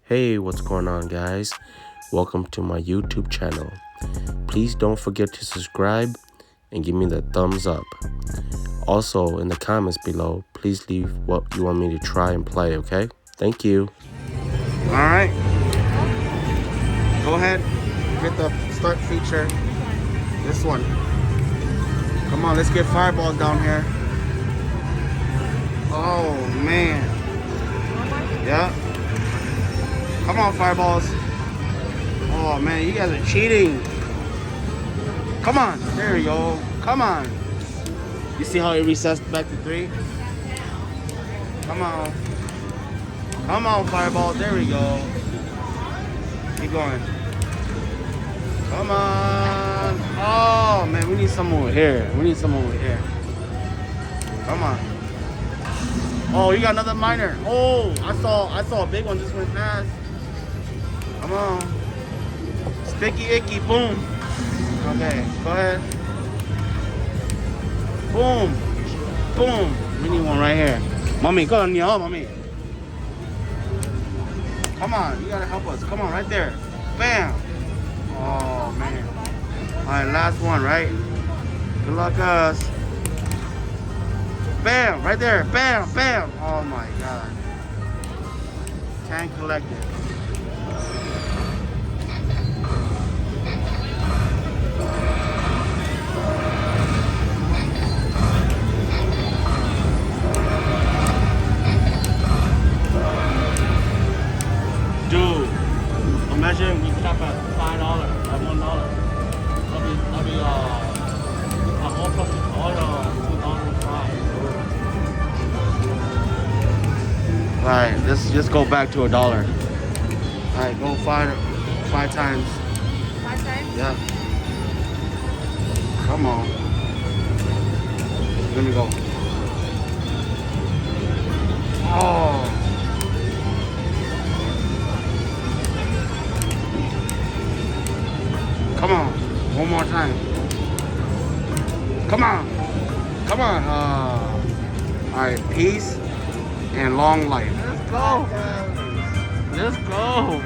Hey, what's going on, guys? Welcome to my YouTube channel. Please don't forget to subscribe and give me the thumbs up. Also, in the comments below, please leave what you want me to try and play, okay? Thank you. All right. Go ahead. Hit the start feature. This one. Come on, let's get fireballs down here. Oh, man. Yeah. Come on, fireballs. Oh, man, you guys are cheating. Come on. There you go. Come on. You see how it resets back to 3? Come on. Come on, fireball. There we go. Keep going. Come on. Oh, man, we need some over here. We need some over here. Come on. Oh, you got another miner. Oh, I saw a big one just went past. Come on. Sticky icky, boom. Okay, go ahead. Boom. Boom. We need one right here. Mommy, go on, yo, mommy. Come on, you gotta help us. Come on, right there. Bam. Oh, man. All right, last one, right? Good luck, us. Bam, right there. Bam, bam. Oh, my God. Tank collected. Dude, imagine we cap at $5 at $1. I'll be all plus all $2.05. Alright, let's just go back to $1. Alright, go five times. 5 times? Yeah. Come on. Let me go. Oh. Come on. One more time. Come on. Come on. Alright, peace and long life. Let's go. Let's go.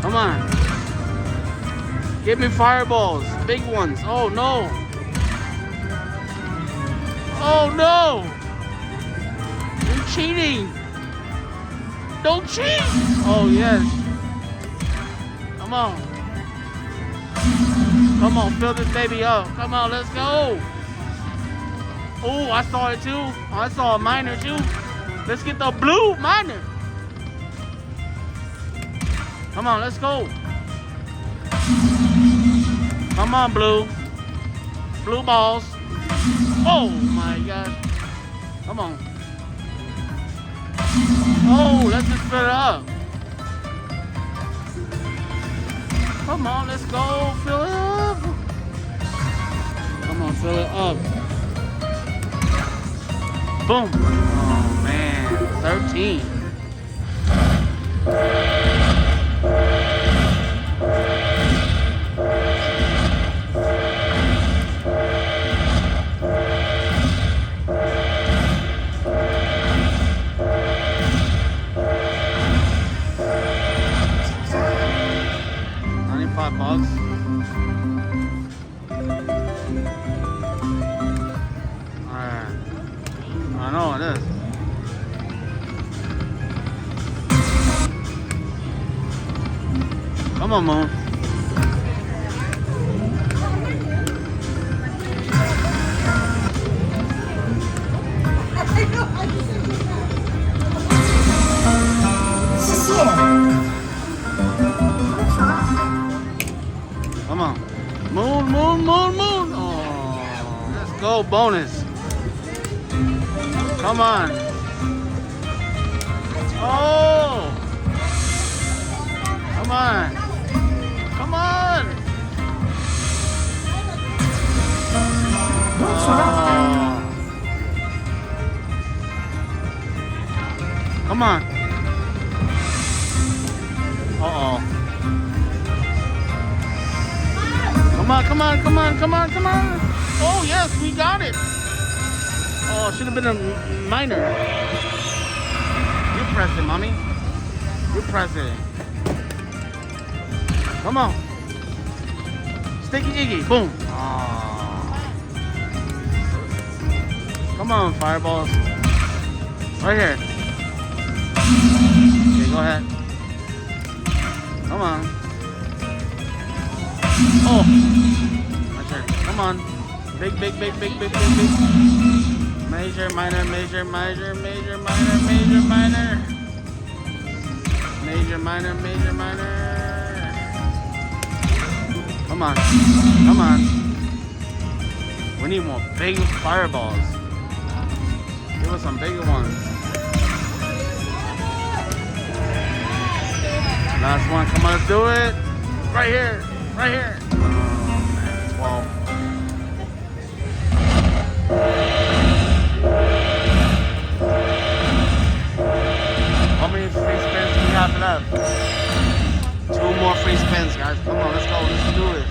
Come on. Give me fireballs. Big ones. Oh, no. Oh, no. You're cheating. Don't cheat. Oh, yes. Come on. Come on, fill this baby up. Come on, let's go. Oh, I saw it too. I saw a miner too. Let's get the blue miner. Come on, let's go. Come on, blue. Blue balls. Oh my God. Come on. Oh, let's just fill it up. Come on, let's go. Fill it up. Come on, fill it up. Boom. Oh, man. 13. $5. Alright. I know it is. Come on, Moon. Come on. Moon, moon, moon, moon. Oh, let's go. Bonus. Come on. Oh. Come on. Come on. Oh. Come on. Uh-oh. Come on, come on, come on, come on, come on. Oh, yes, we got it. Oh, should have been a minor. You press it, mommy. You president. Come on. Sticky jiggy. Boom. Oh. Come on, fireballs. Right here. Okay, go ahead. Come on. Oh. My turn. Come on. Big. Major, minor. Major, minor. Come on. We need more big fireballs. Give us some bigger ones. Last one. Come on, let's do it. Right here. Oh, man. 12. How many free spins do we have left? 2 more free spins, guys. Come on, let's go. Let's do it.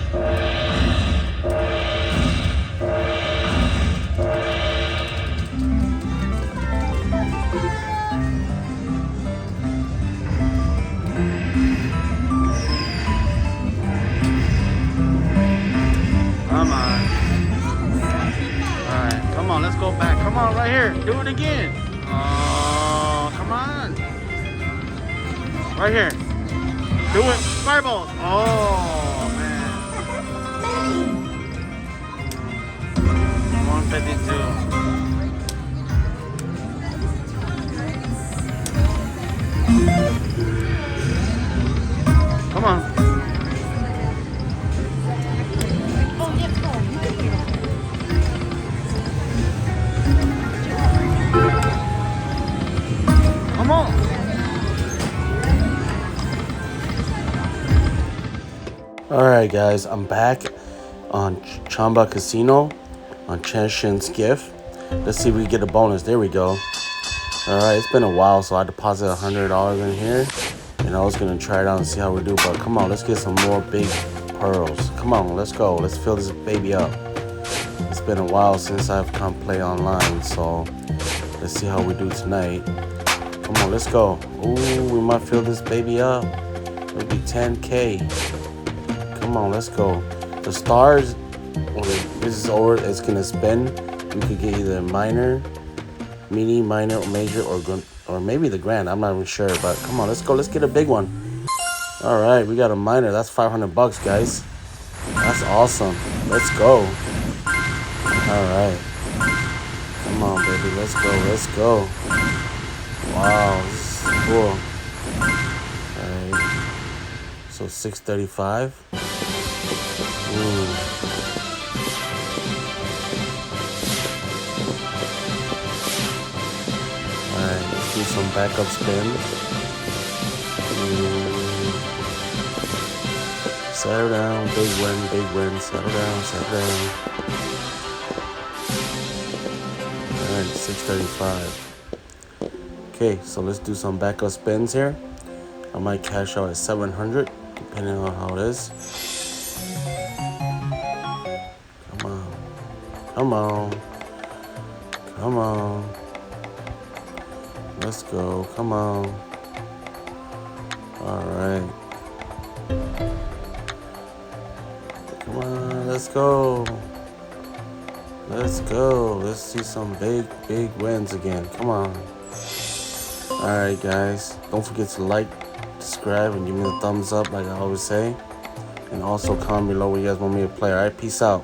Come on. Alright, come on, let's go back. Come on, right here. Do it again. Oh, come on. Right here. Do it. Fireballs. Oh, man. 152. Come on. Come on. Alright guys, I'm back on Chamba Casino on Tsai Shens gift. Let's see if we get a bonus. There we go. Alright, it's been a while, so I deposited $100 in here. And I was going to try it out and see how we do. But come on, let's get some more big pearls. Come on, let's go. Let's fill this baby up. It's been a while since I've come play online, so let's see how we do tonight. Come on, let's go. Ooh, we might fill this baby up. It'll be 10K. Come on, let's go. The stars, when this is over, it's gonna spin. We could get either minor, mini, minor, or major, or maybe the grand. I'm not even sure, but come on, let's go. Let's get a big one. All right, we got a minor. That's $500, guys. That's awesome. Let's go. All right. Come on, baby. Let's go. Wow, this is cool. All right. So 635. Ooh. Alright, let's do some backup spins. Settle down, big win, settle down. Alright, 635. Okay, so let's do some backup spins here. I might cash out at 700, depending on how it is. Come on. Let's go. Come on. All right. Come on. Let's go. Let's see some big wins again. Come on. All right, guys. Don't forget to like, subscribe, and give me a thumbs up like I always say. And also comment below what you guys want me to play. All right. Peace out.